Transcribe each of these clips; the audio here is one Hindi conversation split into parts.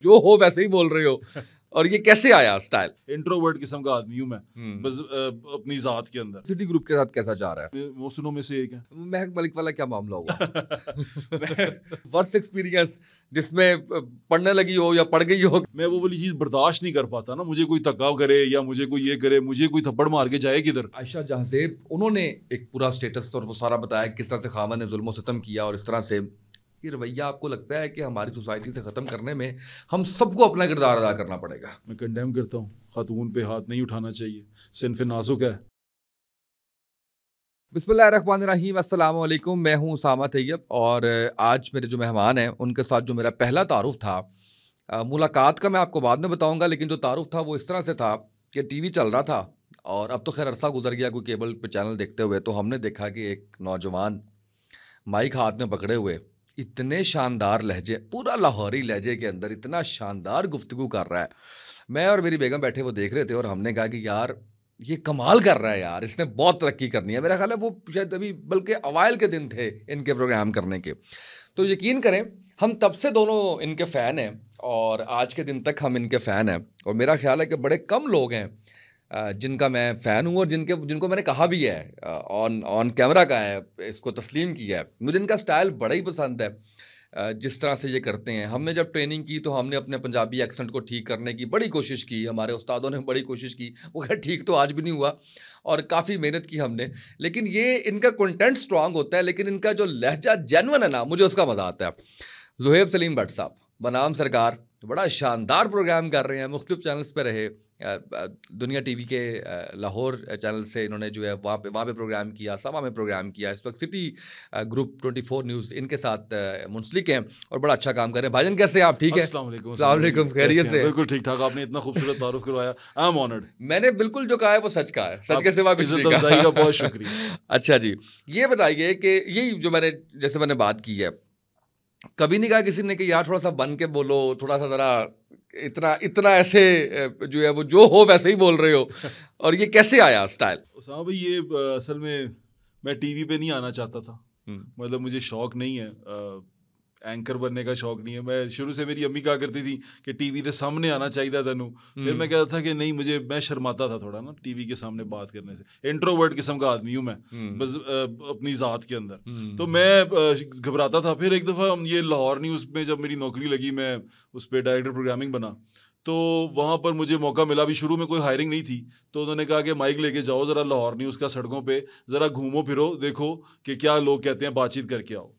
जो हो वैसे ही बोल रहे हो। और ये कैसे आया स्टाइल? इंट्रोवर्ट किस्म का आदमी हूँ मैं, बस अपनी जात के अंदर। सिटी ग्रुप के साथ कैसा जा रहा है? मोहसिनों में से एक है। महक मलिक वाला क्या मामला हुआ? वर्स्ट एक्सपीरियंस जिसमें पढ़ने लगी हो या पढ़ गई हो? मैं वो वाली चीज़ बर्दाश्त नहीं कर पाता ना, मुझे कोई धक्का करे या मुझे कोई ये करे, मुझे कोई थप्पड़ मार के जाए किधर। आयशा जहाँ से उन्होंने एक पूरा स्टेटस और वो सारा बताया किस तरह से खामन ने जुल्म सितम किया, और इस तरह से ये रवैया आपको लगता है कि हमारी सोसाइटी से ख़त्म करने में हम सबको अपना किरदार अदा करना पड़ेगा? मैं कंडेम करता हूँ, खातून पे हाथ नहीं उठाना चाहिए, सिन्फ नाजुक है। बिस्मिल्लाहिर्रहमानिर्रहीम, अस्सलाम वालेकुम। मैं हूँ उसामा तैयब और आज मेरे जो मेहमान हैं उनके साथ जो मेरा पहला तारुफ था, मुलाकात का मैं आपको बाद में बताऊंगा, लेकिन जो तारुफ था वो इस तरह से था कि टीवी चल रहा था और अब तो खैर अरसा गुजर गया कोई केबल पे चैनल देखते हुए, तो हमने देखा कि एक नौजवान माइक हाथ में पकड़े हुए इतने शानदार लहजे, पूरा लाहौरी लहजे के अंदर इतना शानदार गुफ्तगू कर रहा है। मैं और मेरी बेगम बैठे वो देख रहे थे और हमने कहा कि यार ये कमाल कर रहा है यार, इसने बहुत तरक्की करनी है। मेरा ख्याल है वो शायद अभी बल्कि अवाइल के दिन थे इनके प्रोग्राम करने के। तो यकीन करें हम तब से दोनों इनके फ़ैन हैं और आज के दिन तक हम इनके फ़ैन हैं। और मेरा ख्याल है कि बड़े कम लोग हैं जिनका मैं फ़ैन हूँ और जिनको मैंने कहा भी है, ऑन ऑन कैमरा का है, इसको तस्लीम किया है। मुझे इनका स्टाइल बड़ा ही पसंद है, जिस तरह से ये करते हैं। हमने जब ट्रेनिंग की तो हमने अपने पंजाबी एक्सेंट को ठीक करने की बड़ी कोशिश की, हमारे उस्तादों ने बड़ी कोशिश की, वो खैर ठीक तो आज भी नहीं हुआ और काफ़ी मेहनत की हमने। लेकिन ये इनका कंटेंट स्ट्रांग होता है, लेकिन इनका जो लहजा जेन्युइन है ना, मुझे उसका मज़ा आता है। ज़ुहैब सलीम भट्ट साहब बनाम सरकार बड़ा शानदार प्रोग्राम कर रहे हैं, मुख्तलिफ चैनल्स पे रहे। दुनिया टीवी के लाहौर चैनल से इन्होंने जो है वहाँ पे प्रोग्राम किया, सभा में प्रोग्राम किया। इस वक्त सिटी ग्रुप 24 न्यूज़ इनके साथ मुंसलिक हैं और बड़ा अच्छा काम कर रहे हैं। भाईजान कैसे हैं आप? ठीक है? अस्सलाम वालेकुम। अस्सलाम वालेकुम, खैरियत से? बिल्कुल ठीक ठाक। आपने इतना खूबसूरत तारुफ करवाया, आई एम ऑनर्ड। मैंने बिल्कुल जो कहा है वो सच कहा है, सच के सिवा कुछ नहीं इज्जत अफजाई कहा। का बहुत शुक्रिया। अच्छा जी, ये बताइए कि यही जो मैंने बात की है, कभी नहीं कहा किसी ने कि यार थोड़ा सा बन के बोलो, थोड़ा सा ज़रा इतना इतना ऐसे जो है वो जो हो वैसे ही बोल रहे हो? और ये कैसे आया स्टाइल? उसामा भाई, ये असल में मैं टीवी पे नहीं आना चाहता था। मतलब मुझे शौक नहीं है, एंकर बनने का शौक नहीं है। मैं शुरू से, मेरी अम्मी कहा करती थी कि टीवी के सामने आना चाहिए तैनू। फिर मैं कहता था कि नहीं, मैं शर्माता था थोड़ा ना टीवी के सामने बात करने से। इंट्रोवर्ट किस्म का आदमी हूँ मैं, बस अपनी ज़ात के अंदर। तो मैं घबराता था। फिर एक दफ़ा ये लाहौर न्यूज़ में जब मेरी नौकरी लगी, मैं उस पर डायरेक्टर प्रोग्रामिंग बना, तो वहाँ पर मुझे मौका मिला। अभी शुरू में कोई हायरिंग नहीं थी, तो उन्होंने कहा कि माइक लेके जाओ ज़रा लाहौर न्यूज़ का, सड़कों पे ज़रा घूमो फिरो, देखो कि क्या लोग कहते हैं, बातचीत करके आओ।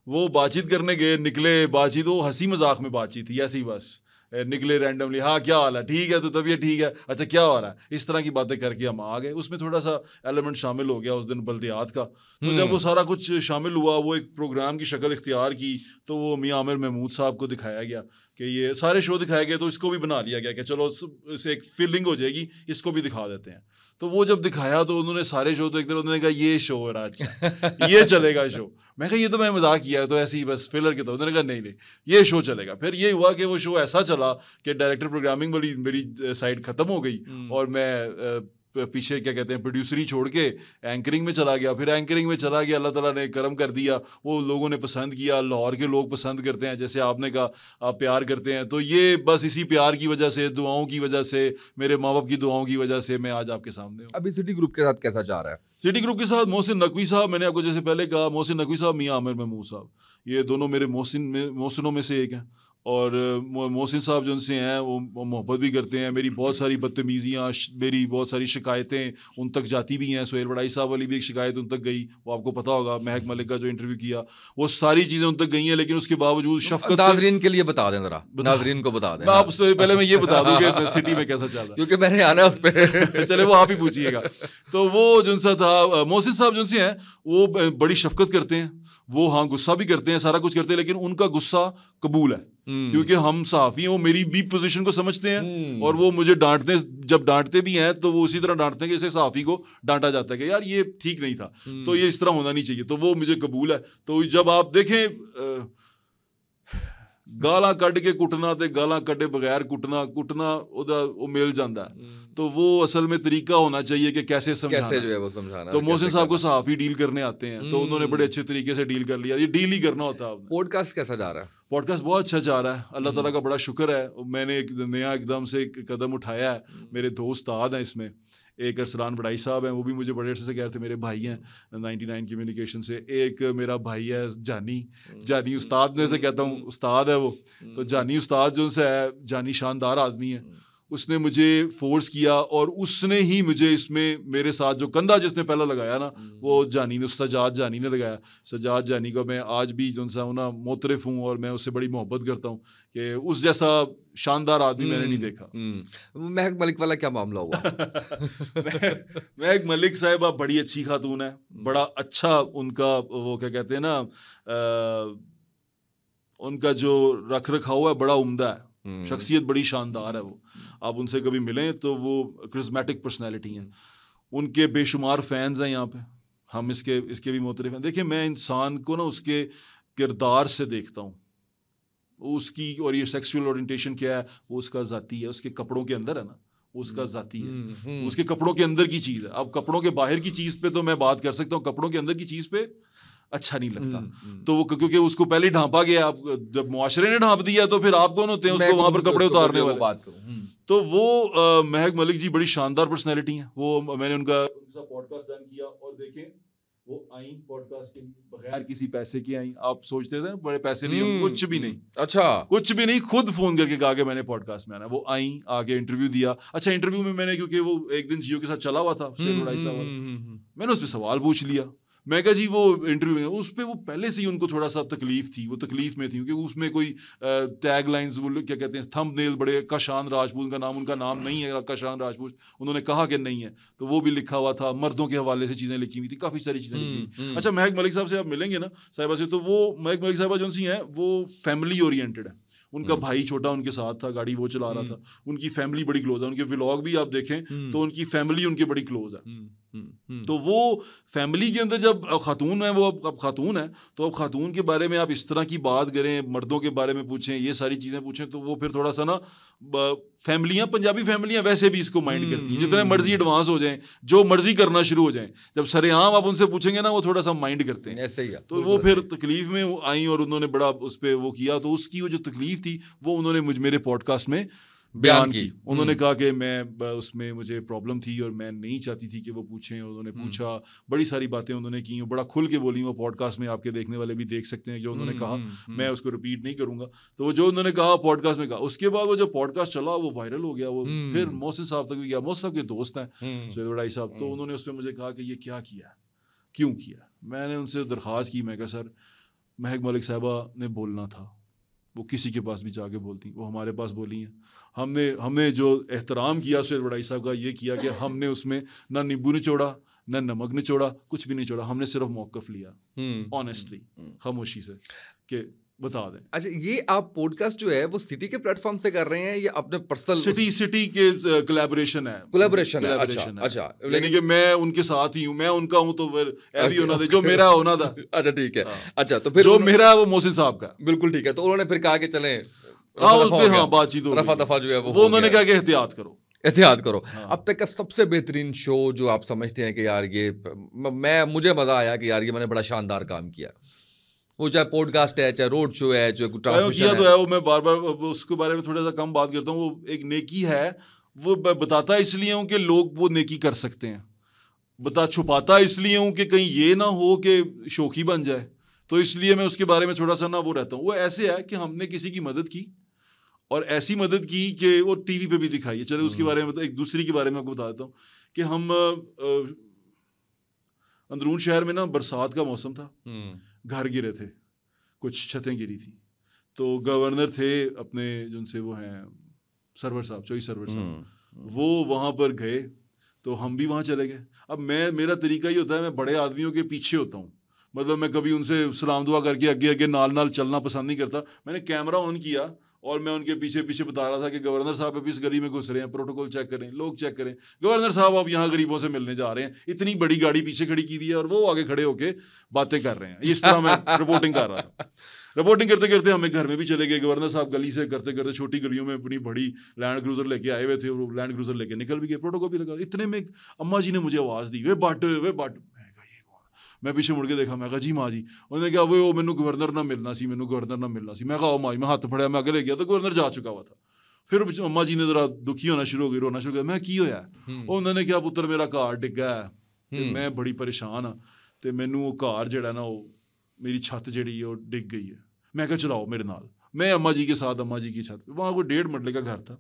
वो बातचीत करने गए, निकले, बातचीत वो हंसी मजाक में बातचीत थी, ऐसे ही बस निकले रैंडमली। हाँ, क्या हाल है? ठीक है, तो तबीयत ठीक है? अच्छा, क्या हो रहा है? इस तरह की बातें करके हम आ गए। उसमें थोड़ा सा एलिमेंट शामिल हो गया उस दिन बल्दियात का। तो जब वो सारा कुछ शामिल हुआ, वो एक प्रोग्राम की शक्ल इख्तियार की, तो वो मियां आमिर महमूद साहब को दिखाया गया कि ये सारे शो दिखाए गए, तो इसको भी बना लिया गया कि चलो इसे एक फीलिंग हो जाएगी, इसको भी दिखा देते हैं। तो वो जब दिखाया तो उन्होंने सारे शो तो एक तरह, उन्होंने कहा ये शो हो रहा है, अच्छा ये चलेगा शो। मैं कहा ये तो मैं मजाक किया है, तो ऐसे ही बस फिलर के। तो उन्होंने कहा नहीं ये शो चलेगा। फिर ये हुआ कि वो शो ऐसा चला कि डायरेक्टर प्रोग्रामिंग वाली मेरी साइड ख़त्म हो गई और मैं पीछे क्या कहते हैं प्रोड्यूसरी छोड़ के एंकरिंग में चला गया। फिर एंकरिंग में चला गया, अल्लाह ताला ने करम कर दिया, वो लोगों ने पसंद किया। लाहौर के लोग पसंद करते हैं, जैसे आपने कहा आप प्यार करते हैं, तो ये बस इसी प्यार की वजह से, दुआओं की वजह से, मेरे माँ बाप की दुआओं की वजह से मैं आज आपके सामने हूँ। अभी सिटी ग्रुप के साथ कैसा जा रहा है? सिटी ग्रुप के साथ मोहसिन नकवी साहब, मैंने आपको जैसे पहले कहा, मोहसिन नकवी साहब, मियां आमिर महमूद साहब, ये दोनों मेरे मोहसिनों में से एक हैं। और मोहसिन साहब जो उनसे हैं वो मोहब्बत भी करते हैं। मेरी बहुत सारी बदतमीज़ियाँ, मेरी बहुत सारी शिकायतें उन तक जाती भी हैं। सोहेल वड़ाई साहब वाली भी एक शिकायत उन तक गई, वो आपको पता होगा, महक मलिक का जो इंटरव्यू किया, वो सारी चीज़ें उन तक गई हैं। लेकिन उसके बावजूद शफकत से, नाजरीन के लिए बता दें ज़रा, नाजरीन को बता दें। आपसे पहले मैं ये बता दूं कि सिटी में कैसा चल रहा है, क्योंकि मैंने आना है उस पर। चले वो आप ही पूछिएगा। तो वो जिनसा था, मोहसिन साहब जिनसे हैं, वो बड़ी शफकत करते हैं। वो हाँ गुस्सा भी करते हैं, सारा कुछ करते हैं, लेकिन उनका गुस्सा कबूल है, क्योंकि हम सहाफ़ी हैं, वो मेरी भी पोजीशन को समझते हैं। और वो मुझे डांटते, जब डांटते भी हैं तो वो उसी तरह डांटते हैं कि जैसे सहाफ़ी को डांटा जाता है कि यार ये ठीक नहीं था, तो ये इस तरह होना नहीं चाहिए। तो वो मुझे कबूल है। तो जब आप देखें, गाला कट के कुटना ते गाला कटे बगैर कुटना वो मिल जाता है। तो वो असल में तरीका होना चाहिए कि कैसे समझाना, जो है वो समझाना। तो मोहसिन साहब को सहाफ़ी डील करने आते हैं, तो उन्होंने बड़े अच्छे तरीके से डील कर लिया। ये डील ही करना होता है। पॉडकास्ट कैसा जा रहा है? पॉडकास्ट बहुत अच्छा जा रहा है, अल्लाह ताला का बड़ा शुक्र है। मैंने एक नया एकदम से एक कदम उठाया है। मेरे दोस्त आद हैं इसमें, एक अरसलान बड़ाई साहब हैं, वो भी मुझे बड़े अर्से से कह रहे थे, मेरे भाई हैं 99 कम्युनिकेशन से। एक मेरा भाई है जानी उस्ताद में से कहता हूँ, उस्ताद है वो। तो जानी उस्ताद जो से है, जानी शानदार आदमी है, उसने मुझे फोर्स किया और उसने ही मुझे इसमें मेरे साथ जो कंधा जिसने पहला लगाया ना, वो जानी ने, सजाद जानी ने लगाया। सजाद जानी को मैं आज भी जो सा ना मोतरफ हूँ और मैं उससे बड़ी मोहब्बत करता हूँ कि उस जैसा शानदार आदमी मैंने नहीं देखा। महक मलिक वाला क्या मामला हुआ? महक मलिक साहिबा बड़ी अच्छी खातून है, बड़ा अच्छा उनका वो क्या कहते हैं ना, उनका जो रख रखाव है बड़ा उम्दा है, शख्सियत बड़ी शानदार है। वो आप उनसे कभी मिलें तो वो क्रिस्मेटिक पर्सनैलिटी हैं। उनके बेशुमार फैंस हैं यहाँ पे, हम इसके भी मोतरफ हैं। देखिए, मैं इंसान को ना उसके किरदार से देखता हूँ, उसकी, और ये सेक्सुअल ओरिएंटेशन क्या है वो उसका ज़ाती है, उसके कपड़ों के अंदर है ना, उसका ज़ाती है, उसके कपड़ों के अंदर की चीज़ है। अब कपड़ों के बाहर की चीज़ पे तो मैं बात कर सकता हूँ, कपड़ों के अंदर की चीज़ पे अच्छा नहीं लगता। तो वो क्योंकि उसको पहले ढांपा गया, आप जब मुआशरे ने ढांप दिया तो फिर आप कौन होते हैं उसको वहां पर कपड़े उतारने वाले? बात करूं तो वो महक मलिक जी बड़ी शानदार पर्सनैलिटी हैं। वो मैंने उनका पॉडकास्ट डन किया और देखें वो आई पॉडकास्ट के लिए बगैर किसी पैसे की आई। आप सोचते थे बड़े पैसे नहीं होंगे, कुछ भी नहीं, अच्छा कुछ भी नहीं, खुद फोन करके कहा कि मैंने पॉडकास्ट में आना। वो आई, आगे इंटरव्यू दिया। अच्छा, इंटरव्यू में मैंने, क्योंकि वो एक दिन जियो के साथ चला हुआ था मैंने उस पर सवाल पूछ लिया। मैं कहा जी वो इंटरव्यू उस पर वो पहले से ही उनको थोड़ा सा तकलीफ थी, वो तकलीफ में थी क्योंकि उसमें कोई टैग लाइन्स, वो क्या कहते हैं, थंबनेल बड़े, काशान राजपूत उनका नाम नहीं है, काशान राजपूत उन्होंने कहा कि नहीं है, तो वो भी लिखा हुआ था, मर्दों के हवाले से चीज़ें लिखी हुई थी, काफ़ी सारी चीज़ें लिखी हुई। अच्छा, महक मलिक साहब से आप मिलेंगे ना साहिबा से, तो वो महक मलिक साहिबा जो सी हैं वो फैमिली ओरिएंटेड है। उनका भाई छोटा उनके साथ था, गाड़ी वो चला रहा था, उनकी फैमिली बड़ी क्लोज है। उनके व्लॉग भी आप देखें तो उनकी फैमिली उनके बड़ी क्लोज है। तो वो फैमिली के अंदर जब खातून है, वो अब खातून है, तो अब खातून के बारे में आप इस तरह की बात करें, मर्दों के बारे में पूछें, ये सारी चीज़ें पूछें, तो वो फिर थोड़ा सा ना, फैमिलियाँ, पंजाबी फैमिलियाँ वैसे भी इसको माइंड करती हैं। जितने मर्जी एडवांस हो जाएं, जो मर्जी करना शुरू हो जाएं, जब सरेआम आप उनसे पूछेंगे ना, वो थोड़ा सा माइंड करते हैं। ऐसे ही है। तो वो फिर तकलीफ में आई और उन्होंने बड़ा उस पर वो किया। तो उसकी वो जो तकलीफ थी वो उन्होंने मेरे पॉडकास्ट में बयान की। उन्होंने कहा कि मैं उसमें मुझे प्रॉब्लम थी और मैं नहीं चाहती थी कि वो पूछें। उन्होंने पूछा, बड़ी सारी बातें उन्होंने की, बड़ा खुल के बोली। वो पॉडकास्ट में आपके देखने वाले भी देख सकते हैं जो उन्होंने कहा, मैं उसको रिपीट नहीं करूंगा। तो वो जो उन्होंने कहा पॉडकास्ट में कहा, उसके बाद वो जो पॉडकास्ट चला वो वायरल हो गया। वो फिर मोहसिन साहब तक भी गया। मोहसिन साहब के दोस्त हैं सैयद बड़ाई साहब, तो उन्होंने उसमें मुझे कहा कि ये क्या किया, क्यों किया। मैंने उनसे दरख्वास्त की, मैं कहा सर, महक मलिक साहबा ने बोलना था, वो किसी के पास भी जाके बोलती, वो हमारे पास बोली हैं। हमने जो एहतराम किया सैयद बड़ाई साहब का, ये किया कि हमने उसमें ना नींबू निचोड़ा, ना नमक निचोड़ा, कुछ भी नहीं छोड़ा। हमने सिर्फ मौक़िफ़ लिया ऑनेस्टली, खामोशी से, कि बता दें। अच्छा, ये आप पॉडकास्ट जो है वो सिटी के प्लेटफॉर्म से कर रहे हैं या अपने पर्सनल? सिटी के कोलैबोरेशन है। अच्छा, यानी कि मैं उनके साथ ही हूँ, मैं उनका हूँ, तो फिर ऐ भी होना था जो मेरा होना था। अच्छा, ठीक है। अच्छा, तो फिर जो मेरा है वो मोहसिन साहब का। बिल्कुल ठीक है। तो उन्होंने फिर कहा कि चलें, बातचीत हो, रफा दफा जो है वो उन्होंने कहा कि एहतियात करो। अब तक का सबसे बेहतरीन शो जो आप समझते हैं कि यार ये मुझे मजा आया कि यार ये मैंने बड़ा शानदार काम किया, वो चाहे पॉडकास्ट है, चाहे रोड शो है, चाहे किया तो है वो, मैं बार बार उसके बारे में थोड़ा सा कम बात करता हूँ। वो एक नेकी है, वो बताता इसलिए हूँ कि लोग वो नेकी कर सकते हैं, छुपाता इसलिए हूँ कि कहीं ये ना हो कि शौकी बन जाए, तो इसलिए मैं उसके बारे में थोड़ा सा ना वो रहता हूँ। वो ऐसे है कि हमने किसी की मदद की, और ऐसी मदद की कि वो टीवी पे भी दिखाई है। चले उसके बारे में, एक दूसरी के बारे में आपको बता देता हूँ कि हम अंदरून शहर में ना बरसात का मौसम था, घर गिरे थे, कुछ छतें गिरी थी, तो गवर्नर थे अपने जिनसे वो हैं सरवर साहब, चोई सरवर साहब, वो वहाँ पर गए, तो हम भी वहाँ चले गए। अब मेरा तरीका ये होता है, मैं बड़े आदमियों के पीछे होता हूँ, मतलब मैं कभी उनसे सलाम दुआ करके आगे नाल चलना पसंद नहीं करता। मैंने कैमरा ऑन किया और मैं उनके पीछे बता रहा था कि गवर्नर साहब अभी इस गली में घुस रहे हैं, प्रोटोकॉल चेक करें, लोग चेक करें, गवर्नर साहब आप यहाँ गरीबों से मिलने जा रहे हैं, इतनी बड़ी गाड़ी पीछे खड़ी की हुई है और वो आगे खड़े होके बातें कर रहे हैं। इस तरह मैं रिपोर्टिंग कर रहा था। रिपोर्टिंग करते करते हमें घर में भी चले गए। गवर्नर साहब गली से करते करते छोटी गलियों में अपनी बड़ी लैंड क्रूजर लेके आए हुए थे, और लैंड क्रूजर लेके निकल भी गए, प्रोटोकॉल भी लगा। इतने में अम्मा जी ने मुझे आवाज़ दी, वे बाट। मैं पीछे मुड़ के देखा, मैं कहा जी माँ जी। उन्होंने कहा वो मैनू गवर्नर ना मिलना सी, मैनू गवर्नर ना मिलना सी। मैं कहा माँ जी, मैं हाथ फड़िया, मैं अगे ले गया तो गवर्नर जा चुका हुआ था। फिर अम्मा जी ने जरा दुखी होना शुरू हो गई, रोना शुरू किया। मैं की होया? उन्होंने कहा पुत्र मेरा घर डिग्गा है ते मैं बड़ी परेशान हाँ, तो मैनू वो घर जिहड़ा ना वो मेरी छत जिहड़ी वो डिग गई है। मैं कहा चलाओ मेरे नाल। मैं अम्मा जी के साथ अम्मा जी की छत, वहाँ कोई 1.5 मरले का घर था,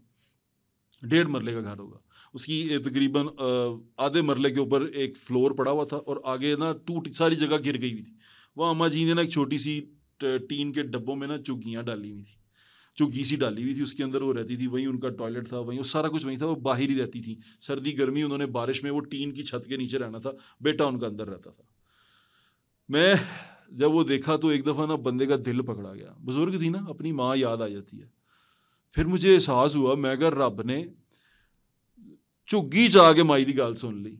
1.5 मरले का घर होगा। उसकी तकरीबन आधे मरले के ऊपर एक फ्लोर पड़ा हुआ था और आगे ना टूट सारी जगह गिर गई हुई थी। वहाँ अम्मा जी ने ना एक छोटी सी टीन के डब्बों में ना चुग्गियाँ डाली हुई थी, चुग्गी सी डाली हुई थी, उसके अंदर वो रहती थी, वहीं उनका टॉयलेट था, वहीं वो सारा कुछ वहीं था, वो बाहर ही रहती थी। सर्दी गर्मी उन्होंने बारिश में वो टीन की छत के नीचे रहना था, बेटा उनका अंदर रहता था। मैं जब वो देखा तो एक दफ़ा ना बंदे का दिल पकड़ा गया। बुजुर्ग थी ना, अपनी माँ याद आ जाती है। फिर मुझे एहसास हुआ, मैं अगर रब ने झुग्गी चा के माई की गल सुन ली,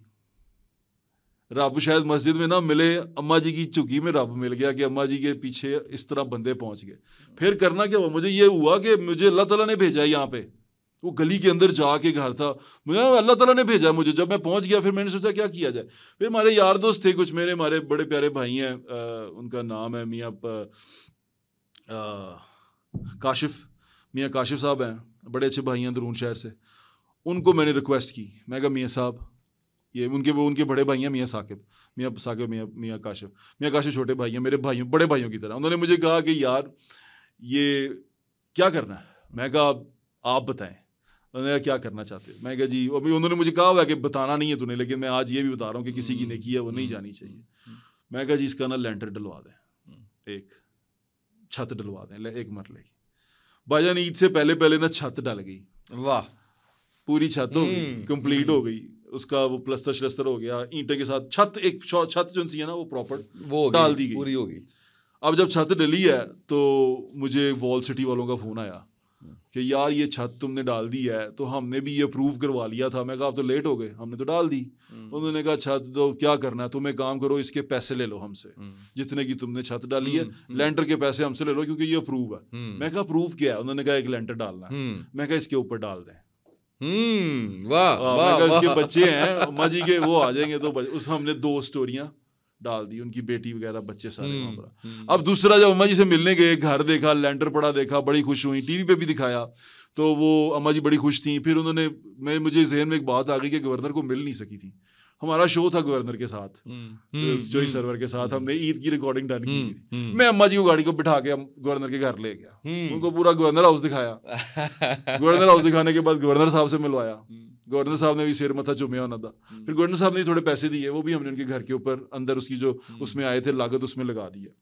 रब शायद मस्जिद में ना मिले, अम्मा जी की झुग्गी में रब मिल गया कि अम्मा जी के पीछे इस तरह बंदे पहुंच गए। फिर करना क्या हुआ, मुझे ये हुआ कि मुझे अल्लाह ताला ने भेजा है यहाँ पे। वो गली के अंदर जाके घर था, मुझे अल्लाह ताला ने भेजा मुझे। जब मैं पहुंच गया फिर मैंने सोचा क्या किया जाए। फिर हमारे यार दोस्त थे कुछ, मेरे हमारे बड़े प्यारे भाई हैं, उनका नाम है मियाँ काशिफ, मियाँ काशिफ साहब हैं, बड़े अच्छे भाई हैं दरून शहर से। उनको मैंने रिक्वेस्ट की, मैं कहा मियाँ साहब, ये उनके बड़े भाई हैं मियाँ साकिब, मियाँ काशिफ छोटे भाई हैं मेरे भाइयों, बड़े भाइयों की तरह। उन्होंने मुझे कहा कि यार ये क्या करना है। मैं कहा आप बताएं। उन्होंने कहा क्या करना चाहते हो। मैं कहा जी, अभी उन्होंने मुझे कहा हुआ कि बताना नहीं है तूने, लेकिन मैं आज ये भी बता रहा हूँ कि किसी की नेकी है वो नहीं जानी चाहिए। मैं कहा जी इसका ना लेंटर डलवा दें, एक छत डलवा दें, एक मरले की। भाईजान ईद से पहले पहले ना छत डल गई, वाह, पूरी छत हो गई, कंप्लीट हो गई। उसका वो प्लस्तर श्लस्तर हो गया ईंटे के साथ। छत एक छत जो सी है ना वो प्रॉपर वो डाल दी गई, पूरी हो गई। अब जब छत डली है तो मुझे वॉल सिटी वालों का फ़ोन आया कि यार ये छत तुमने डाल दी है, तो हमने भी ये अप्रूव करवा लिया था। मैं कहा आप तो लेट हो गए, हमने तो डाल दी। उन्होंने कहा छत तो क्या करना है, तुम एक काम करो, इसके पैसे ले लो हमसे, जितने की तुमने छत डाली है, लेंटर के पैसे हमसे ले लो क्योंकि ये अप्रूव है। मैं कहा अप्रूव क्या है। उन्होंने कहा एक लेंटर डालना है। मैं कहा इसके ऊपर डाल दें। वाह वाह, मैं कहा इसके बच्चे हैं अम्मा जी के, वो आ जाएंगे तो उस हमने 2 स्टोरियां डाल दी, उनकी बेटी वगैरह बच्चे सारे वहाँ पर। अब दूसरा जब अम्मा जी से मिलने गए, घर देखा, लेंटर पड़ा देखा, बड़ी खुश हुई, टीवी पे भी दिखाया तो वो अम्मा जी बड़ी खुश थी। फिर उन्होंने मुझे जहन में एक बात आ गई कि गवर्नर को मिल नहीं सकी थी। हमारा शो था गवर्नर के साथ, चॉइस सर्वर के साथ, हमने ईद की रिकॉर्डिंग डन की थी। मैं अम्मा जी को गाड़ी को बिठा के गवर्नर के घर ले गया, उनको पूरा गवर्नर हाउस दिखाया। गवर्नर हाउस दिखाने के बाद गवर्नर साहब से मिलवाया। गवर्नर साहब ने भी सिर मथा चुम्या होना था। फिर गवर्नर साहब ने थोड़े पैसे दिए, वो भी हमने उनके घर के ऊपर अंदर उसकी जो उसमें आए थे लागत उसमें लगा दी है।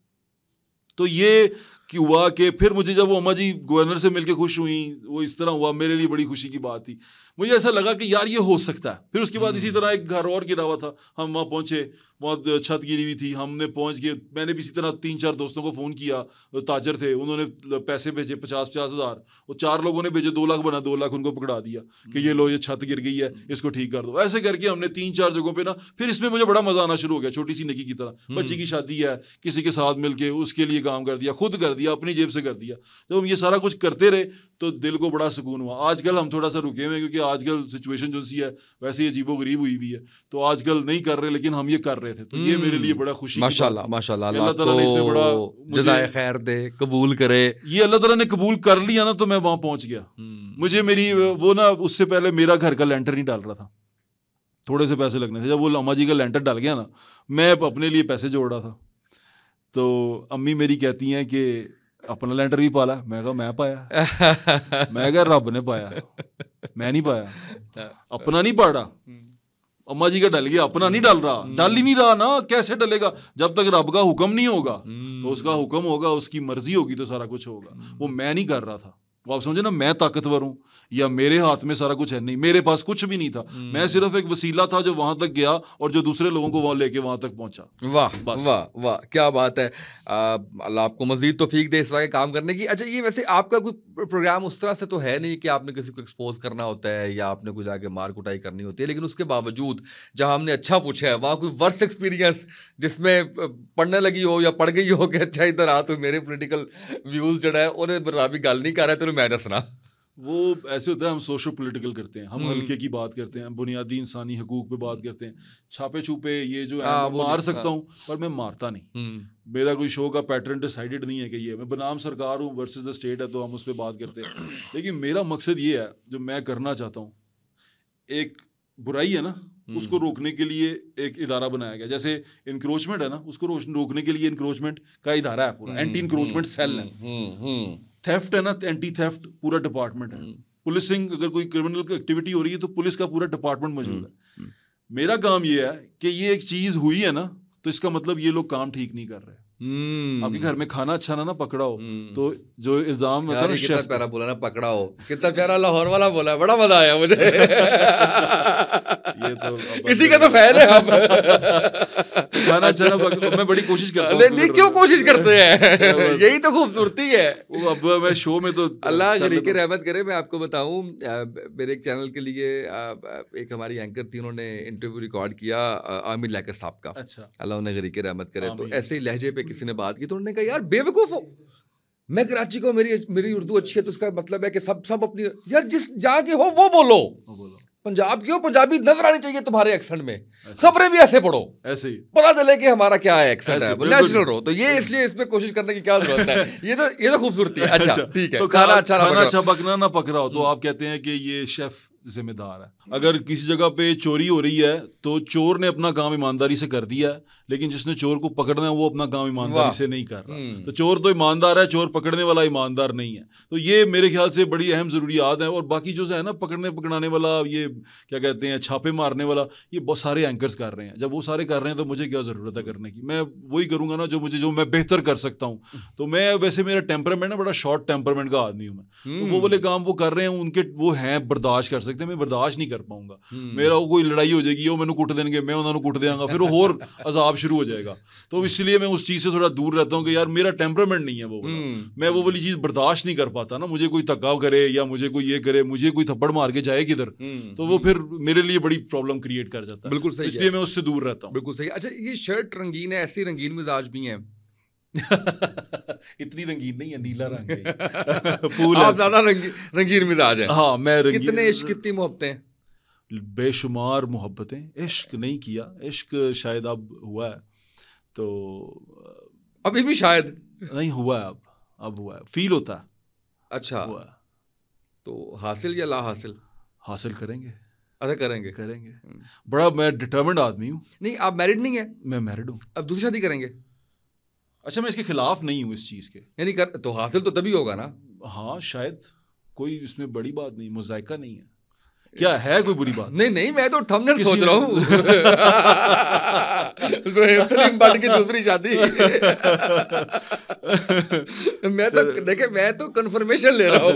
तो ये कि हुआ कि फिर मुझे जब वो अम्मा जी गवर्नर से मिलके खुश हुई, वो इस तरह हुआ, मेरे लिए बड़ी खुशी की बात थी। मुझे ऐसा लगा कि यार ये हो सकता है। फिर उसके बाद इसी तरह एक घर और गिरा हुआ था, हम वहाँ पहुँचे, वहाँ छत गिरी हुई थी, हमने पहुँच के मैंने भी इसी तरह 3-4 दोस्तों को फ़ोन किया, ताजर थे, उन्होंने पैसे भेजे 50-50 हज़ार, वो 4 लोगों ने भेजे, 2 लाख बना, 2 लाख उनको पकड़ा दिया कि ये लो ये छत गिर गई है, इसको ठीक कर दो। ऐसे करके हमने 3-4 जगहों पे ना, फिर इसमें मुझे बड़ा मजा आना शुरू हो गया, छोटी सी नेकी की तरह। बच्ची की शादी है, किसी के साथ मिलके उसके लिए काम कर दिया, खुद कर दिया, अपनी जेब से कर दिया। जब हम ये सारा कुछ करते रहे तो दिल को बड़ा सुकून हुआ। आजकल हम थोड़ा सा रुके हुए हैं क्योंकि आजकल सिचुएशन जो सी है वैसे ही अजीबो गरीब हुई भी है, तो आजकल नहीं कर रहे, लेकिन हम ये कर रहे थे। तो ये मेरे लिए बड़ा खुशी माशाल्लाह माशाल्लाह, अल्लाह ताला ने इसमें बड़ा जज़ाए खैर दे, कबूल करे। ये अल्लाह ताला ने कबूल कर लिया ना तो मैं वहां पहुंच गया। मुझे मेरी वो ना, उससे पहले मेरा घर का लेंटर नहीं डाल रहा था, थोड़े से पैसे लगने थे। जब वो अम्मा जी का लेंटर डाल गया ना, मैं अपने लिए पैसे जोड़ रहा था, तो अम्मी मेरी कहती हैं कि अपना लेंटर भी पाला। मैं कहा मैं पाया, मैं कहा रब ने पाया, मैं नहीं पाया, अपना नहीं पाड़ा। अम्मा जी का डल गया, अपना नहीं डल रहा, डल ही नहीं रहा ना, कैसे डलेगा जब तक रब का हुक्म नहीं होगा। तो उसका हुक्म होगा, उसकी मर्जी होगी तो सारा कुछ होगा। वो मैं नहीं कर रहा था। वो आप समझे ना, मैं ताकतवर हूँ या मेरे हाथ में सारा कुछ है, नहीं, मेरे पास कुछ भी नहीं था। मैं सिर्फ एक वसीला था जो वहां तक गया और जो दूसरे लोगों को वहां लेके वहां तक पहुंचा। वाह वाह वाह, क्या बात है। अल्लाह आपको मजीद तौफीक दे इस तरह के काम करने की। अच्छा, ये वैसे आपका कोई प्रोग्राम उस तरह से तो है नहीं कि आपने किसी को एक्सपोज करना होता है या आपने कोई जाके मार कुटाई करनी होती है, लेकिन उसके बावजूद जहां हमने अच्छा पूछा है वहां कोई वर्स एक्सपीरियंस जिसमें पढ़ने लगी हो या पढ़ गई हो कि अच्छा इधर आ तो मेरे पोलिटिकल व्यूज जड़ा है उन्हें भी गल नहीं कर रहा, तेन मैं दसना। वो ऐसे होता है, हम सोशो पॉलिटिकल करते हैं, हम हल्के की बात करते हैं, बुनियादी इंसानी हकूक पे बात करते हैं, छापे छुपे ये जो है मैं मार सकता हूँ पर मैं मारता नहीं। मेरा कोई शो का पैटर्न डिसाइडेड नहीं है कि ये मैं बनाम सरकार हूँ वर्सेस द स्टेट है तो हम उस पर बात करते हैं। लेकिन मेरा मकसद ये है जो मैं करना चाहता हूँ, एक बुराई है ना उसको रोकने के लिए एक इदारा बनाया गया, जैसे इंक्रोचमेंट है ना उसको रोकने के लिए इंक्रोचमेंट का इदारा है पूरा, एंटी इंक्रोचमेंट सेल है। थेफ्ट है ना, एंटी थेफ्ट पूरा डिपार्टमेंट है। पुलिसिंग, अगर कोई क्रिमिनल एक्टिविटी हो रही है तो पुलिस का पूरा डिपार्टमेंट मौजूद है। मेरा काम ये है कि ये एक चीज हुई है ना तो इसका मतलब ये लोग काम ठीक नहीं कर रहे। आपके घर में खाना अच्छा ना पकड़ा हो तो जो इल्जाम होता है ना, कितना प्यारा बोला ना, पकड़ा हो, कितना प्यारा लाहौर वाला बोला है, बड़ा मजा आया मुझे। ये तो इसी का तो फैन है हम। खाना अच्छा ना पकड़ा, मैं बड़ी कोशिश करता हूँ। नहीं, क्यों कोशिश करते हैं, यही तो खूबसूरती है। वो अब मैं शो में तो अल्लाह गरीब की रहमत करे। मैं आपको बताऊं, मेरे एक चैनल के लिए एक हमारी एंकर थी, उन्होंने इंटरव्यू रिकॉर्ड किया आमिर लैकर साहब का। अच्छा, अल्लाह उन्हें गरीब की रहमत करे। तो ऐसे ही लहजे पे किसी ने बात की तो उन्होंने कहा यार बेवकूफ हो, मैं कराची को, मेरी उर्दू अच्छी है तो उसका मतलब है कि सब अपनी, यार जिस जहाँ के हो वो बोलो। पंजाब की हो, पंजाबी नजर आनी चाहिए तुम्हारे एक्सेंट में, खबरें भी ऐसे पढ़ो, ऐसे ही पता चले कि हमारा क्या है एक्सेंट है, नेचुरल रहो। तो ये इसलिए इसमें कोशिश करने की क्या जरूरत है, ये तो खूबसूरती है। अच्छा ठीक है, तो खाना अच्छा पकना ना पक रहा हो तो आप कहते हैं कि ये शेफ जिम्मेदार है। अगर किसी जगह पे चोरी हो रही है तो चोर ने अपना काम ईमानदारी से कर दिया है, लेकिन जिसने चोर को पकड़ना है वो अपना काम ईमानदारी से नहीं कर रहा। तो चोर तो ईमानदार है, चोर पकड़ने वाला ईमानदार नहीं है। तो ये मेरे ख्याल से बड़ी अहम ज़रूरियात है। और बाकी जो है ना पकड़ने पकड़ाने वाला, ये क्या कहते हैं छापे मारने वाला, ये बहुत सारे एंकर्स कर रहे हैं। जब वो सारे कर रहे हैं तो मुझे क्या ज़रूरत है करने की, मैं वही करूँगा ना जो मैं बेहतर कर सकता हूँ। तो मैं वैसे मेरा टेम्परामेंट ना बड़ा शॉर्ट टेम्परामेंट का आदमी हूँ मैं, तो वो वाले काम वो कर रहे हैं उनके वो हैं बर्दाश्त कर सकते हैं, मैं बर्दाश्त नहीं कर पाऊंगा। मेरा कोई लड़ाई हो जाएगी, वो मैंने कुट देंगे, मैं उन्होंने कुट देंगे, फिर वो और अजाब शुरू हो जाएगा। तो इसलिए मैं उस चीज़ से थोड़ा दूर रहता हूँ कि यार मेरा टेम्परामेंट नहीं है वो वाला, मैं वो वाली चीज़ बर्दाश्त नहीं कर पाता ना। मुझे कोई धक्का करे या मुझे कोई ये करे, मुझे कोई थप्पड़ मार के जाए किधर, तो वो फिर मेरे लिए बड़ी प्रॉब्लम क्रिएट कर जाता है। बिल्कुल सही, इसलिए मैं उससे दूर रहता हूँ। बिल्कुल सही। अच्छा, ये शर्ट रंगीन है, ऐसी रंगीन मिजाज भी है? इतनी रंगीन नहीं है, नीला रंग है। आप ज्यादा रंगीन मिजाज है। हाँ, मैं कितने इश्क, कितनी मोहब्बतें? बेशुमार मोहब्बतें। इश्क नहीं किया, इश्क शायद अब हुआ है, तो अभी भी शायद नहीं हुआ है, अब हुआ है, फील होता है। अच्छा, हुआ है। तो हासिल या ला हासिल? हासिल करेंगे। अच्छा, करेंगे। बड़ा मैं डिटर्मिन्ड आदमी हूँ। नहीं, आप मैरिड नहीं है? मैं मैरिड हूँ। अब दूसरी शादी करेंगे? अच्छा, मैं इसके खिलाफ नहीं हूँ इस चीज़ के, यानी तो हासिल तो तभी होगा ना। हाँ शायद, कोई इसमें बड़ी बात नहीं, मुज़ायका नहीं है। क्या है कोई बुरी बात? नहीं, मैं तो थंबनेल सोच रहा हूँ। सलीम भट्ट की दूसरी शादी। मैं तो कंफर्मेशन ले रहा हूँ।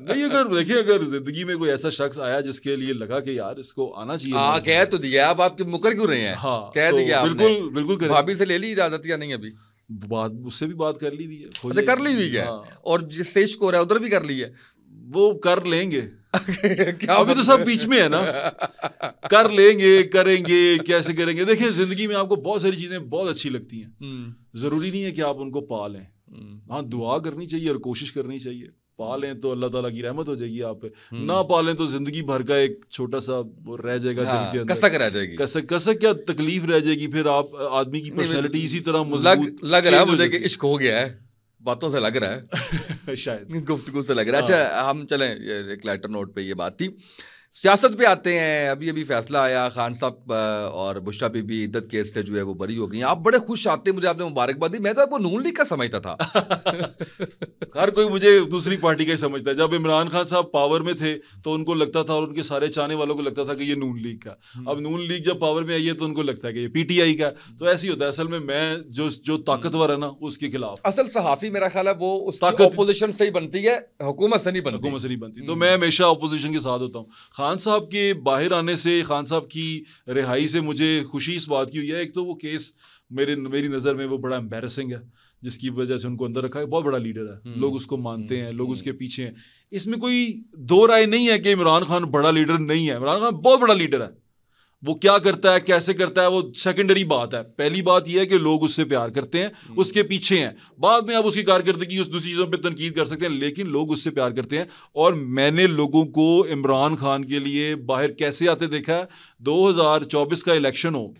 नहीं, अगर जिंदगी में कोई ऐसा शख्स आया जिसके लिए लगा कि यार इसको आना चाहिए, कह तो दिया, अब आपके मुकर क्यों रहे हैं? हाँ, कह दिया, बिल्कुल। भाभी से ले ली इजाजत या नहीं? अभी बात उससे भी बात कर ली हुई है। अच्छा, कर ली हुई है। और जिससे इश्क हो रहा है उधर भी कर ली है? वो कर लेंगे। क्या अभी तो सब बीच में है ना। कर लेंगे, करेंगे, कैसे करेंगे। देखिए, जिंदगी में आपको बहुत सारी चीजें बहुत अच्छी लगती हैं, जरूरी नहीं है कि आप उनको पा लें। हाँ, दुआ करनी चाहिए और कोशिश करनी चाहिए। पा लें तो अल्लाह ताला की रहमत हो जाएगी आप पे, ना पा लें तो जिंदगी भर का एक छोटा सा वो रह जाएगा दिल के अंदर, कसक रह जाएगी। कसक क्या तकलीफ रह जाएगी। फिर आप आदमी की पर्सनैलिटी इसी तरह मजबूत लग रहा है मुझे कि इश्क हो गया है, बातों से लग रहा है। शायद गुफ्तगू से लग रहा है। अच्छा, हम चलें, एक लाइटर नोट पे ये बात थी, सियासत पे आते हैं। अभी फैसला आया, खान साहब और बुशरा बीबी इद्दत केस से जो है वो बरी हो गई। आप बड़े खुश आते, मुझे आपने मुबारकबाद दी। मैं तो आपको नून लीग का समझता था। हर कोई मुझे दूसरी पार्टी का ही समझता है। जब इमरान खान साहब पावर में थे तो उनको लगता था, और उनके सारे चाहने वालों को लगता था कि ये नून लीग का। अब नून लीग जब पावर में आई है तो उनको लगता है कि ये पीटीआई का। तो ऐसे ही होता है। असल में मैं जो ताकतवर है ना उसके खिलाफ। असल सहाफी मेरा ख्याल है वो उसकी ऑपोजिशन से ही बनती है, हुकूमत से नहीं बनती। तो मैं हमेशा ऑपोजिशन के साथ होता हूँ। खान साहब के बाहर आने से, खान साहब की रिहाई से मुझे खुशी इस बात की हुई है। एक तो वो केस मेरी नज़र में वो बड़ा एम्बैरेसिंग है, जिसकी वजह से उनको अंदर रखा है। बहुत बड़ा लीडर है, लोग उसको मानते हैं, लोग उसके पीछे हैं। इसमें कोई दो राय नहीं है कि इमरान खान बड़ा लीडर नहीं है। इमरान खान बहुत बड़ा लीडर है। वो क्या करता है, कैसे करता है, वो सेकेंडरी बात है। पहली बात यह है कि लोग उससे प्यार करते हैं, उसके पीछे हैं। बाद में आप उसकी कारकर्दगी उस दूसरी चीज़ों पे तनकीद कर सकते हैं, लेकिन लोग उससे प्यार करते हैं। और मैंने लोगों को इमरान खान के लिए बाहर कैसे आते देखा है। 2024 का इलेक्शन हो,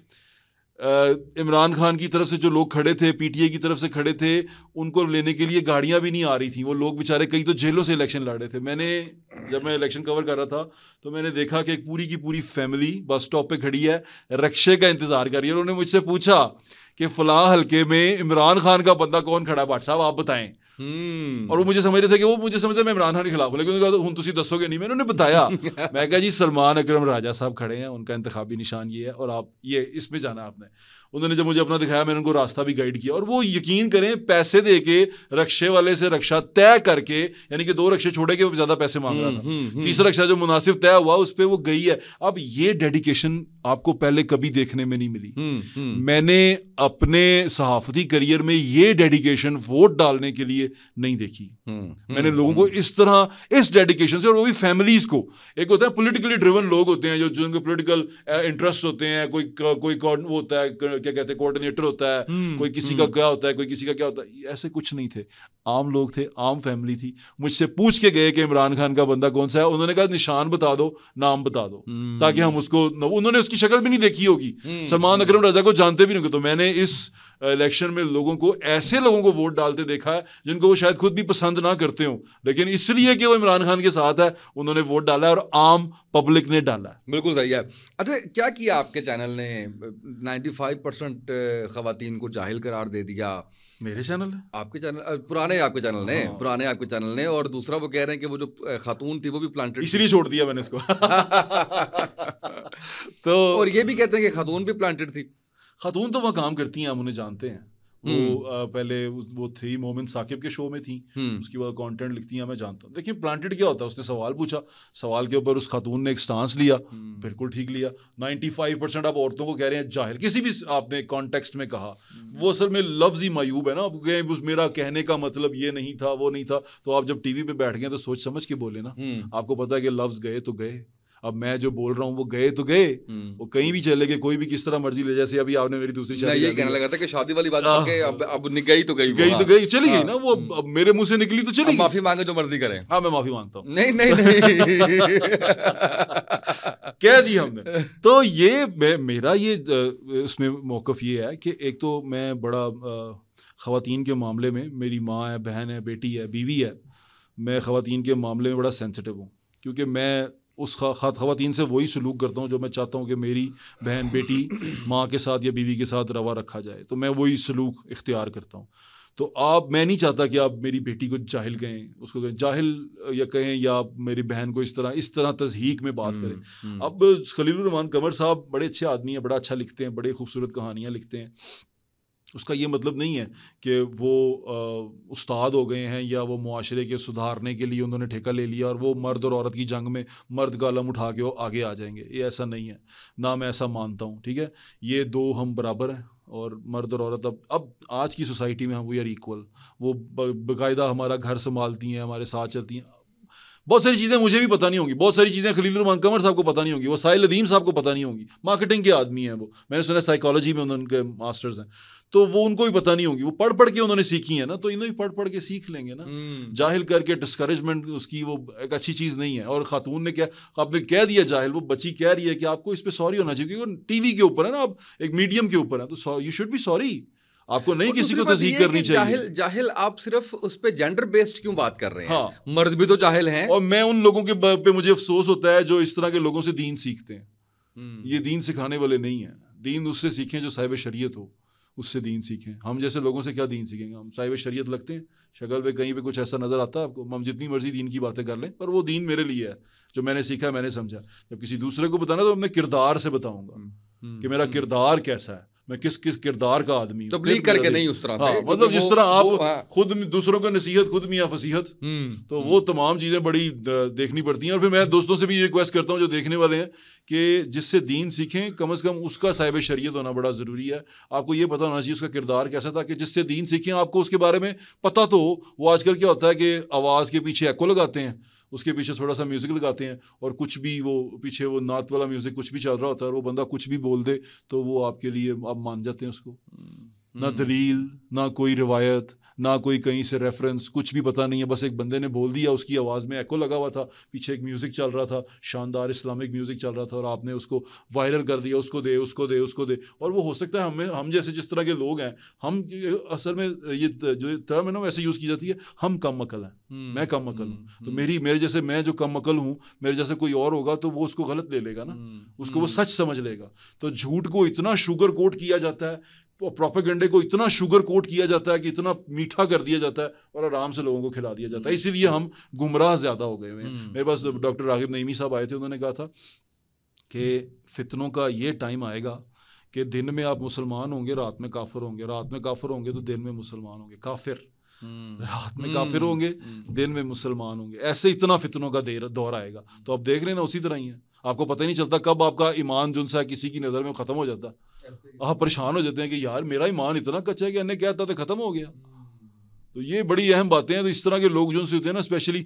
इमरान खान की तरफ से जो लोग खड़े थे, पीटीआई की तरफ से खड़े थे, उनको लेने के लिए गाड़ियां भी नहीं आ रही थी। वो लोग बेचारे कई तो जेलों से इलेक्शन लड़ रहे थे। जब मैं इलेक्शन कवर कर रहा था तो मैंने देखा कि एक पूरी की पूरी फैमिली बस स्टॉप पे खड़ी है, रक्शे का इंतजार कर रही है। और उन्होंने मुझसे पूछा कि फलां हल्के में इमरान खान का बंदा कौन खड़ा है, भाट साहब आप बताएं। और वो मुझे समझ रहे थे कि वो मुझे समझते मैं इमरान खान के खिलाफ हूं, लेकिन उन्होंने कहा हुन तुसी दसोगे नहीं। मैंने उन्हें बताया मैं कहा जी सलमान अकरम राजा साहब खड़े हैं, उनका इंतखाबी निशान ये है और आप ये इसमें जाना आपने। उन्होंने जब मुझे अपना दिखाया मैंने उनको रास्ता भी गाइड किया। और वो यकीन करें पैसे दे के रक्शे वाले से रक्षा तय करके, यानी कि 2 रक्शे छोड़े के वो ज़्यादा पैसे मांग रहा था, तीसरा रक्षा जो मुनासिब तय हुआ उस पर वो गई है। अब ये डेडिकेशन आपको पहले कभी देखने में नहीं मिली। मैंने अपने सहाफती करियर में ये डेडिकेशन वोट डालने के लिए नहीं देखी। मैंने लोगों को इस तरह इस डेडिकेशन से, और वो भी फैमिलीज को। एक होता है पॉलिटिकली ड्रिवन लोग होते हैं जो जिनके पॉलिटिकल इंटरेस्ट होते हैं, कोई वो होता है क्या कहते हैं कोऑर्डिनेटर होता है, कोई किसी का क्या होता है, कोई किसी का क्या होता है। ऐसे कुछ नहीं थे, आम लोग थे, आम फैमिली थी। मुझसे पूछ के गए कि इमरान खान का बंदा कौन सा है। उन्होंने कहा निशान बता दो, नाम बता दो, ताकि हम उसको, उन्होंने उसकी शक्ल भी नहीं देखी होगी, सलमान अकरम रजा को जानते भी नहीं होंगे। तो मैंने इस इलेक्शन में लोगों को, ऐसे लोगों को वोट डालते देखा है जिनको वो शायद खुद भी पसंद ना करते हो, लेकिन इसलिए कि वो इमरान खान के साथ है उन्होंने वोट डाला है और आम पब्लिक ने डाला है। बिल्कुल सही है। अच्छा, क्या किया आपके चैनल ने? 95% खवातीन को जाहिल करार दे दिया। मेरे चैनल है, आपके चैनल, पुराने आपके चैनल ने, पुराने आपके चैनल ने। और दूसरा वो कह रहे हैं कि वो जो खातून थी वो भी प्लांटेड, इसलिए छोड़ दिया मैंने इसको। तो और ये भी कहते हैं कि खातून भी प्लांटेड थी। खातून तो वहाँ काम करती हैं, हम उन्हें जानते हैं। वो पहले वो थी मोमिन साकिब के शो में थी, उसके बाद कंटेंट लिखती हैं, मैं जानता हूँ। देखिए प्लांटेड क्या होता है, उसने सवाल पूछा, सवाल के ऊपर उस खातून ने एक स्टांस लिया, बिल्कुल ठीक लिया। 95% आप औरतों को कह रहे हैं जाहिल, किसी भी आपने कॉन्टेक्स्ट में कहा, वो असल में लफ्ज़ ही मायूब है ना। अब मेरा कहने का मतलब ये नहीं था, वो नहीं था। तो आप जब टीवी पे बैठ गए तो सोच समझ के बोले ना। आपको पता है कि लफ्ज़ गए तो गए। अब मैं जो बोल रहा हूँ वो गए तो गए, वो कहीं भी चले गए, कोई भी किस तरह मर्जी ले। जैसे अभी आपने मेरी दूसरी शादी, ये कहने लगा था कि शादी वाली बात करके अब गई तो गई, गई तो गई, चली गई ना वो। अब मेरे मुंह से निकली तो चली, माफी मांगे जो मर्जी करें। हाँ मैं माफी मांगता हूँ। नहीं नहीं नहीं कह दी हमने। तो ये मेरा ये उसमें मौक़िफ़ ये है कि एक तो मैं बड़ा ख़वातीन के मामले में, मेरी माँ है, बहन है, बेटी है, बीवी है, मैं ख़वातीन के मामले में बड़ा सेंसिटिव हूँ। क्योंकि मैं उस ख़वातीन से वही सलूक करता हूँ जो मैं चाहता हूँ कि मेरी बहन बेटी माँ के साथ या बीवी के साथ रवा रखा जाए, तो मैं वही सलूक इख्तियार करता हूँ। तो मैं नहीं चाहता कि आप मेरी बेटी को जाहिल कहें, उसको कहें जाहिल या कहें, या आप मेरी बहन को इस तरह तज़हीक में बात करें। अब खलीलुर रहमान कमर साहब बड़े अच्छे आदमी हैं, बड़ा अच्छा लिखते हैं, बड़े खूबसूरत कहानियाँ लिखते हैं। उसका ये मतलब नहीं है कि वो उस्ताद हो गए हैं या वो मुआशरे के सुधारने के लिए उन्होंने ठेका ले लिया और वो मर्द और औरत की जंग में मर्द का अलम उठा के वो आगे आ जाएंगे। ये ऐसा नहीं है, ना मैं ऐसा मानता हूँ। ठीक है, ये दो हम बराबर हैं, और मर्द और औरत अब आज की सोसाइटी में हम वी आर इक्वल। वो बाकायदा हमारा घर संभालती हैं, हमारे साथ चलती हैं। बहुत सारी चीज़ें मुझे भी पता नहीं होंगी, बहुत सारी चीज़ें खलीलुर रहमान कमर साहब को पता नहीं होंगी, वो साहिल अदीम साहब को पता नहीं होंगी। मार्केटिंग के आदमी हैं वो, मैंने सुना साइकोलॉजी में उनके मास्टर्स हैं, तो वो उनको भी पता नहीं होंगी। वो पढ़ के उन्होंने सीखी है ना, तो इन्हें भी पढ़ के सीख लेंगे ना। जाहिल करके डिस्करेजमेंट उसकी वो एक अच्छी चीज़ नहीं है। और खातून ने क्या, आपने कह दिया जाहिल, वो बच्ची कह रही है कि आपको इस पर सॉरी होना चाहिए, क्योंकि टीवी के ऊपर है ना, आप एक मीडियम के ऊपर है, तो यू शुड बी सॉरी। आपको नहीं किसी को तस्दीक करनी चाहिए। जाहिल आप सिर्फ उस पे जेंडर बेस्ड क्यों बात कर रहे हैं? हाँ, मर्द भी तो जाहिल हैं। और मैं उन लोगों के पे मुझे अफसोस होता है जो इस तरह के लोगों से दीन सीखते हैं। ये दीन सिखाने वाले नहीं हैं। दीन उससे सीखें जो साहिब शरीयत हो, उससे दीन सीखें। हम जैसे लोगों से क्या दीन सीखेंगे? हम साहिब शरीयत लगते हैं, शक्ल पे कहीं पे कुछ ऐसा नज़र आता है आपको, हम जितनी मर्जी दीन की बातें कर लें, पर वो दीन मेरे लिए है जो मैंने सीखा, मैंने समझा। जब किसी दूसरे को बताना तो मैं किरदार से बताऊंगा कि मेरा किरदार कैसा है, मैं किस किरदार का आदमी हूं। तबलीग करके नहीं उस तरह से, मतलब जिस तरह आप खुद दूसरों को नसीहत, खुद मियां फसीहत, तो वो तमाम चीज़ें बड़ी देखनी पड़ती हैं। और फिर मैं दोस्तों से भी रिक्वेस्ट करता हूँ जो देखने वाले हैं कि जिससे दीन सीखें, कम से कम उसका साहिब शरीयत होना बड़ा ज़रूरी है। आपको ये पता होना चाहिए उसका किरदार कैसा था, कि जिससे दीन सीखें आपको उसके बारे में पता तो हो। वो आजकल क्या होता है कि आवाज़ के पीछे एको लगाते हैं, उसके पीछे थोड़ा सा म्यूज़िक लगाते हैं और कुछ भी वो पीछे वो नात वाला म्यूज़िक कुछ भी चल रहा होता है और वो बंदा कुछ भी बोल दे तो वो आपके लिए आप मान जाते हैं उसको। ना दलील, ना कोई रिवायत, ना कोई कहीं से रेफरेंस, कुछ भी पता नहीं है, बस एक बंदे ने बोल दिया, उसकी आवाज़ में एको लगा हुआ था, पीछे एक म्यूज़िक चल रहा था, शानदार इस्लामिक म्यूज़िक चल रहा था और आपने उसको वायरल कर दिया, उसको दे उसको दे उसको दे। और वो हो सकता है हम जैसे जिस तरह के लोग हैं, हम असल में ये जो टर्म है ना वैसे यूज़ की जाती है, हम कम अकल हैं, मैं कम अकल हूँ, तो मेरे जैसे मैं जो कम अकल हूँ, मेरे जैसे कोई और होगा तो वो उसको गलत ले लेगा ना, उसको वो सच समझ लेगा। तो झूठ को इतना शुगर कोट किया जाता है, प्रोपेगेंडे को इतना शुगर कोट किया जाता है कि इतना मीठा कर दिया जाता है और आराम से लोगों को खिला दिया जाता है, इसीलिए हम गुमराह ज़्यादा हो गए हुए हैं। मेरे पास डॉक्टर रागिब नईमी साहब आए थे, उन्होंने कहा था कि फितनों का ये टाइम आएगा कि दिन में आप मुसलमान होंगे, रात में काफिर होंगे, रात में काफिर होंगे तो दिन में मुसलमान होंगे, काफिर रात में काफिर होंगे, दिन में मुसलमान होंगे, ऐसे इतना फितनों का दौर आएगा। तो आप देख रहे हैं ना, उसी तरह ही है, आपको पता ही नहीं चलता कब आपका ईमान जो सा किसी की नज़र में ख़त्म हो जाता, आप परेशान हो जाते हैं कि यार मेरा ईमान इतना कच्चा है कि अन्य कहता था ख़त्म हो गया। तो ये बड़ी अहम बातें हैं। तो इस तरह के लोग जो से होते हैं ना, स्पेशली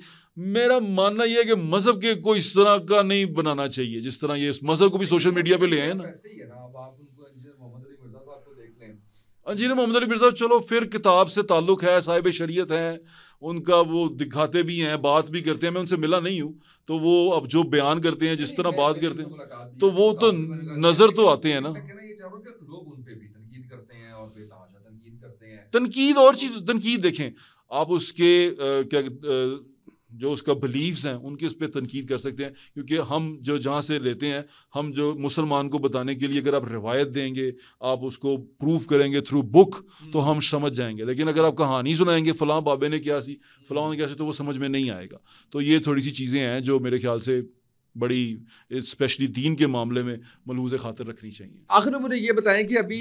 मेरा मानना ये है कि मज़हब के कोई इस तरह का नहीं बनाना चाहिए, जिस तरह ये मज़हब को भी सोशल मीडिया पे ले आए ना। इंजीनियर मोहम्मद अली मिर्ज़ा चलो फिर किताब से ताल्लुक़ है, साहिब शरीयत हैं, उनका वो दिखाते भी हैं, बात भी करते हैं, मैं उनसे मिला नहीं हूँ, तो वो अब जो बयान करते हैं, जिस तरह बात करते हैं, तो वो तो नज़र तो आते हैं ना। तनकीद और चीज़, तनकीद देखें आप उसके क्या जो उसका बिलीव्स हैं उनके उस पर तनकीद कर सकते हैं, क्योंकि हम जो जहाँ से लेते हैं, हम जो मुसलमान को बताने के लिए अगर आप रिवायत देंगे, आप उसको प्रूफ करेंगे थ्रू बुक, तो हम समझ जाएंगे। लेकिन अगर आप कहानी सुनाएंगे फ़लाँ बाबे ने क्या सी, फ़लाँ ने क्या सी, तो वो समझ में नहीं आएगा। तो ये थोड़ी सी चीज़ें हैं जो मेरे ख्याल से बड़ी स्पेशली दीन के मामले में मलूज़ खातिर रखनी चाहिए। आखिर में मुझे ये बताएं कि अभी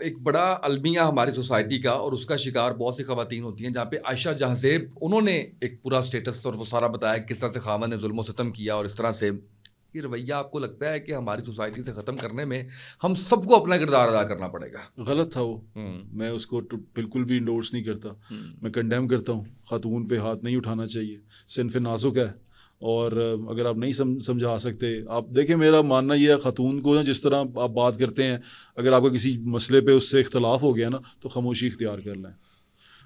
एक बड़ा अलमिया हमारी सोसाइटी का और उसका शिकार बहुत सी ख़वातीन होती हैं, जहाँ पे आयशा जहाँसेब उन्होंने एक पूरा स्टेटस और वो सारा बताया किस तरह से खामन ने जुल्म सितम किया, और इस तरह से ये रवैया आपको लगता है कि हमारी सोसाइटी से ख़त्म करने में हम सबको अपना किरदार अदा करना पड़ेगा? गलत था वो, मैं उसको बिल्कुल भी इंडोर्स नहीं करता, मैं कंडेम करता हूँ। ख़ातून पे हाथ नहीं उठाना चाहिए, सिन्फ़ नाजुक है, और अगर आप नहीं समझा सकते, आप देखें मेरा मानना ये है, ख़ातून को ना जिस तरह आप बात करते हैं, अगर आपका किसी मसले पे उससे इख्तलाफ हो गया ना, तो खामोशी इख्तियार कर लें,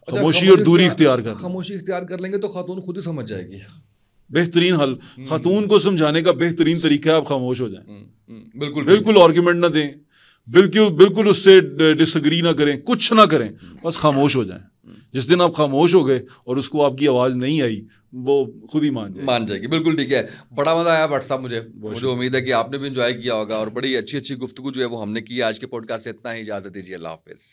खामोशी और दूरी इख्तियार कर लें। खामोशी इख्तियार कर लेंगे तो खातून खुद ही समझ जाएगी। बेहतरीन हल, खातून को समझाने का बेहतरीन तरीका है आप खामोश हो जाएं। बिल्कुल आर्ग्यूमेंट ना दें, बिल्कुल उससे डिसएग्री ना करें, कुछ ना करें, बस खामोश हो जाएं। जिस दिन आप खामोश हो गए और उसको आपकी आवाज़ नहीं आई, वो खुद ही मान जाएगी। बिल्कुल ठीक है। बड़ा मज़ा आया भट्ट साहब, मुझे उम्मीद है कि आपने भी इंजॉय किया होगा, और बड़ी अच्छी गुफ्तगू जो है वो हमने की। आज के पॉडकास्ट से इतना ही, इजाज़त दीजिए, अल्लाह हाफ़िज़।